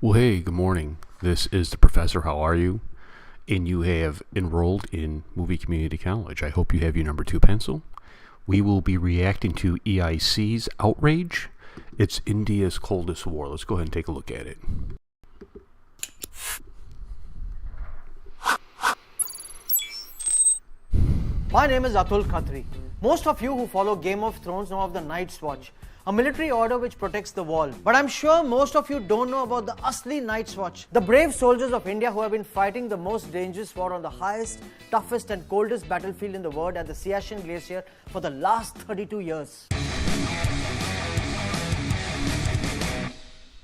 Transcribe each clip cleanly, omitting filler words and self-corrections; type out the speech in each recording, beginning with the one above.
Well, hey, good morning. This is the professor. How are you? And you have enrolled in Movie Community College. I hope you have your number 2 pencil. We will be reacting to EIC's Outrage. It's India's coldest war. Let's go ahead and take a look at it. My name is Atul Khatri. Most of you who follow Game of Thrones know of the Night's Watch, a military order which protects the wall. But I'm sure most of you don't know about the Asli Night's Watch, the brave soldiers of India who have been fighting the most dangerous war on the highest, toughest and coldest battlefield in the world at the Siachen Glacier for the last 32 years.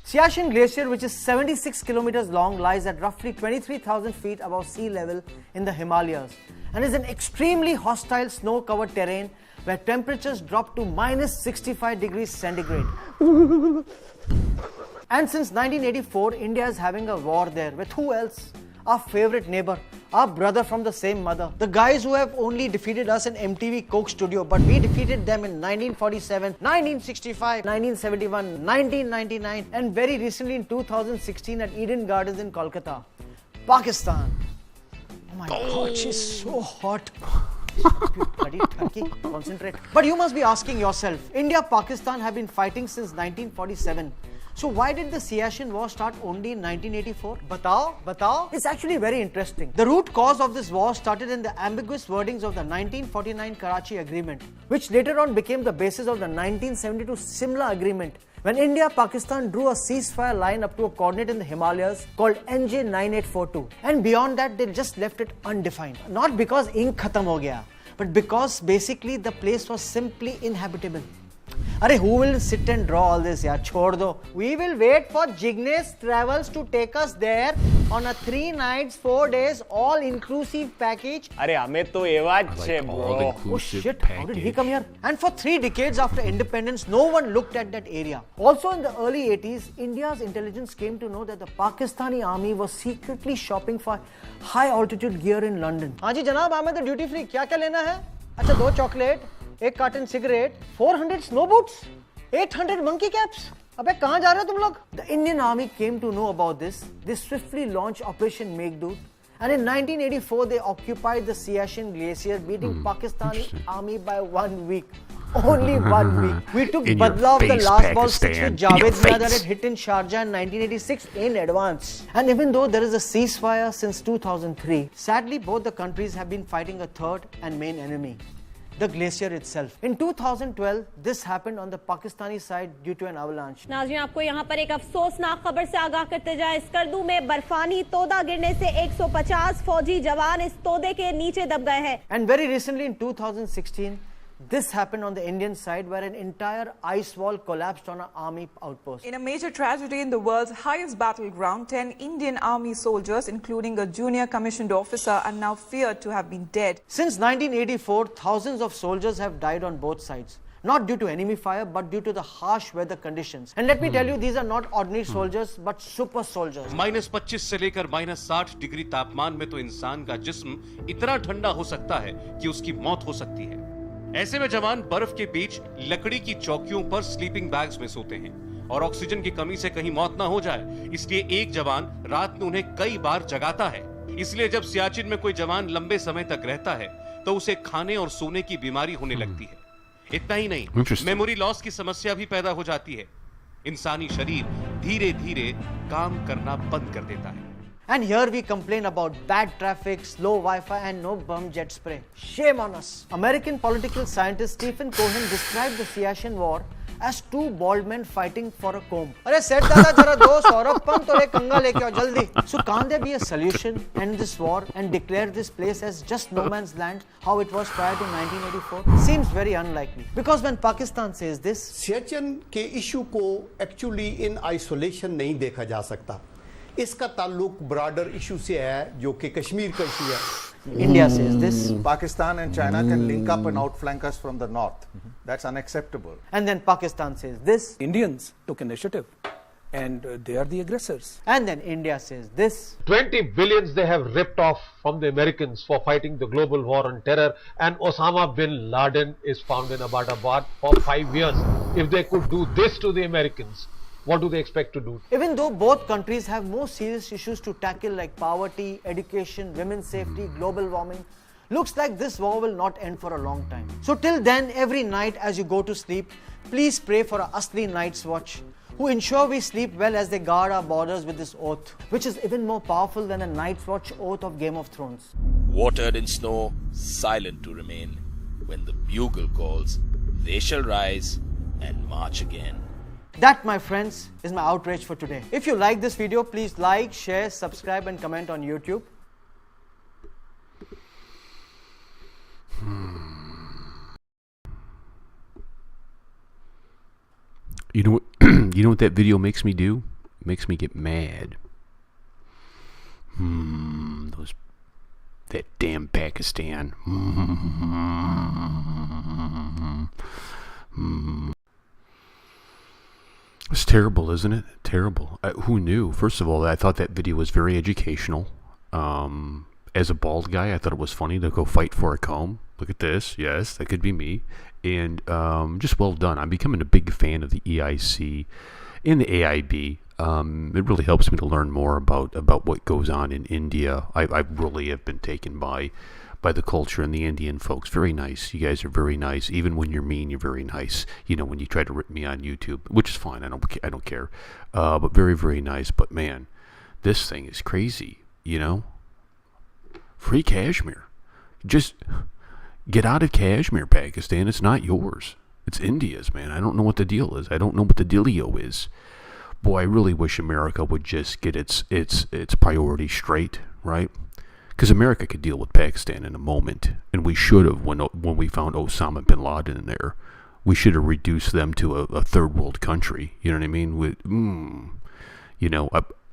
Siachen Glacier, which is 76 kilometers long, lies at roughly 23,000 feet above sea level in the Himalayas and is an extremely hostile snow-covered terrain where temperatures drop to minus 65 degrees centigrade. And since 1984, India is having a war there with who else? Our favorite neighbor, our brother from the same mother. The guys who have only defeated us in MTV Coke Studio, but we defeated them in 1947, 1965, 1971, 1999 and very recently in 2016 at Eden Gardens in Kolkata. Pakistan. Oh my God, she's so hot. Bloody turkey, concentrate. But you must be asking yourself, India, Pakistan have been fighting since 1947. So why did the Siachen war start only in 1984? Batao? It's actually very interesting. The root cause of this war started in the ambiguous wordings of the 1949 Karachi Agreement, which later on became the basis of the 1972 Simla Agreement, when India, Pakistan drew a ceasefire line up to a coordinate in the Himalayas called NJ9842. And beyond that, they just left it undefined. Not because ink khatam ho gaya, but because basically the place was simply inhabitable. Arey, who will sit and draw all this? Yaar, chhod do. We will wait for Jignesh Travels to take us there on a 3 nights, 4 days, all-inclusive package. Arey, hame to ewa chhe, bro. Oh shit, how did he come here? And for 3 decades after independence, no one looked at that area. Also in the early 80s, India's intelligence came to know that the Pakistani army was secretly shopping for high-altitude gear in London. Haan ji janab, I'm at the duty free. Kya lena hai? Acha, 2 chocolate. 1 carton cigarette, 400 snow boots, 800 monkey caps. अबे कहाँ जा रहे हो तुम लोग? The Indian army came to know about this. They swiftly launched Operation Meghdoot, and in 1984 they occupied the Siachen Glacier, beating Pakistani army by 1 week. Only 1 week. We took Badla of the last ball 6 with Javed Mian that had hit in Sharjah in 1986 in advance. And even though there is a ceasefire since 2003, sadly both the countries have been fighting a third and main enemy, the glacier itself. In 2012, this happened on the Pakistani side due to an avalanche. नाज़रीन, आपको यहाँ पर एक अफसोसनाक खबर से आगाह करते जाएं। स्कर्दू में बर्फानी तोदा गिरने से 150 फौजी जवान इस तोदे के नीचे दब गए हैं. And very recently in 2016, this happened on the Indian side where an entire ice wall collapsed on an army outpost. In a major tragedy in the world's highest battleground, 10 Indian army soldiers, including a junior commissioned officer, are now feared to have been dead. Since 1984, thousands of soldiers have died on both sides. Not due to enemy fire, but due to the harsh weather conditions. And let me tell you, these are not ordinary soldiers, but super soldiers. -25 से लेकर -60 degree तापमान में तो इंसान का जिस्म इतना ठंडा हो सकता है कि उसकी मौत हो सकती है। ऐसे में जवान बर्फ के बीच लकड़ी की चौकियों पर स्लीपिंग बैग्स में सोते हैं और ऑक्सीजन की कमी से कहीं मौत ना हो जाए, इसलिए एक जवान रात में उन्हें कई बार जगाता है। इसलिए जब सियाचिन में कोई जवान लंबे समय तक रहता है तो उसे खाने और सोने की बीमारी होने लगती है। इतना ही नहीं, मेमोरी लॉस की समस्या भी पैदा हो जाती है। इंसानी शरीर धीरे धीरे काम करना बंद कर देता है। And here we complain about bad traffic, slow Wi-Fi and no bum jet spray. Shame on us. American political scientist Stephen Cohen described the Siachen war as 2 bald men fighting for a comb. अरे सेठ दादा जरा दो सौरभ पंत और एक कंगा लेके आओ जल्दी. So can't there be a solution end this war and declare this place as just no man's land, how it was prior to 1984? Seems very unlikely. Because when Pakistan says this, Siachen के issue को actually in isolation नहीं देखा जा सकता. इसका ताल्लुक broader issue से है जो कि कश्मीर का इशू है. India says this. Pakistan and China can link up and outflank us from the north. That's unacceptable. And then Pakistan says this. Indians took initiative and they are the aggressors. And then India says this. 20 billions they have ripped off from the Americans for fighting the global war on terror, and Osama bin Laden is found in Abbottabad for 5 years. If they could do this to the Americans, what do they expect to do? Even though both countries have more serious issues to tackle like poverty, education, women's safety, global warming, looks like this war will not end for a long time. So till then, every night as you go to sleep, please pray for a Asli Night's Watch, who ensure we sleep well as they guard our borders with this oath, which is even more powerful than the Night's Watch oath of Game of Thrones. Watered in snow, silent to remain. When the bugle calls, they shall rise and march again. That, my friends, is my outrage for today. If you like this video, please like, share, subscribe and comment on YouTube. You know what? You know what that video makes me do? It makes me get mad. That damn Pakistan. It's terrible, isn't it? Terrible. Who knew? First of all, I thought that video was very educational. As a bald guy, I thought it was funny to go fight for a comb. Look at this. Yes, that could be me. And just well done. I'm becoming a big fan of the EIC and the AIB. It really helps me to learn more about what goes on in India. I really have been taken by the culture and the Indian folks. Very nice. You guys are very nice. Even when you're mean, you're very nice. You know, when you try to rip me on YouTube, which is fine. I don't care. But very, very nice. But man, this thing is crazy. You know, free Kashmir. Just get out of Kashmir, Pakistan. It's not yours. It's India's, man. I don't know what the deal is. I don't know what the dealio is. Boy, I really wish America would just get its priorities straight, right? Because America could deal with Pakistan in a moment, and we should have when we found Osama bin Laden in there. We should have reduced them to a third world country. You know what I mean? You know,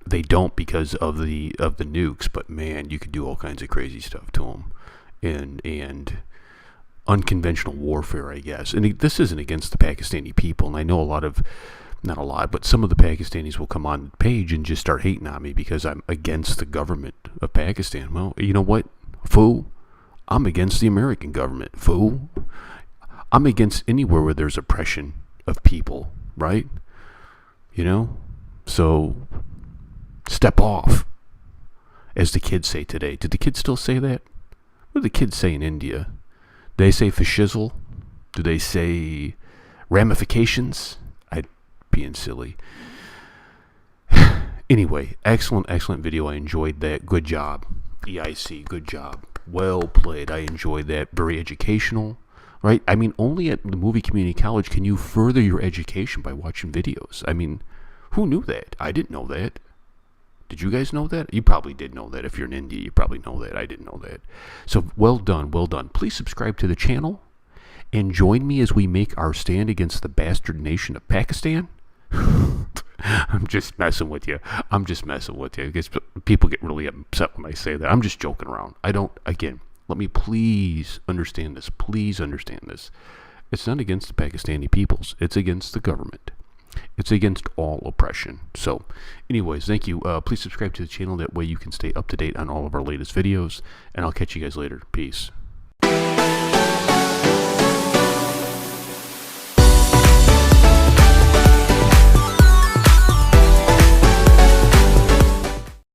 they don't because of the nukes, but man, you could do all kinds of crazy stuff to them, and unconventional warfare, I guess. And this isn't against the Pakistani people, and I know not a lot, but some of the Pakistanis will come on the page and just start hating on me because I'm against the government of Pakistan. Well, you know what, fool? I'm against the American government, fool. I'm against anywhere where there's oppression of people, right? You know? So, step off, as the kids say today. Did the kids still say that? What do the kids say in India? Do they say fascism? Do they say ramifications? Being silly. Anyway, excellent video. I enjoyed that. Good job, EIC. Good job. Well played. I enjoyed that. Very educational, right? I mean, only at the movie community college can you further your education by watching videos. I mean, who knew that? I didn't know that. Did you guys know that? You probably did know that. If you're in India, you probably know that. I didn't know that. So well done. Please subscribe to the channel and join me as we make our stand against the bastard nation of Pakistan. I'm just messing with you. Because people get really upset when I say that. I'm just joking around. Again, let me please understand this. Please understand this. It's not against the Pakistani peoples. It's against the government. It's against all oppression. So, anyways, thank you. Please subscribe to the channel. That way you can stay up to date on all of our latest videos. And I'll catch you guys later. Peace.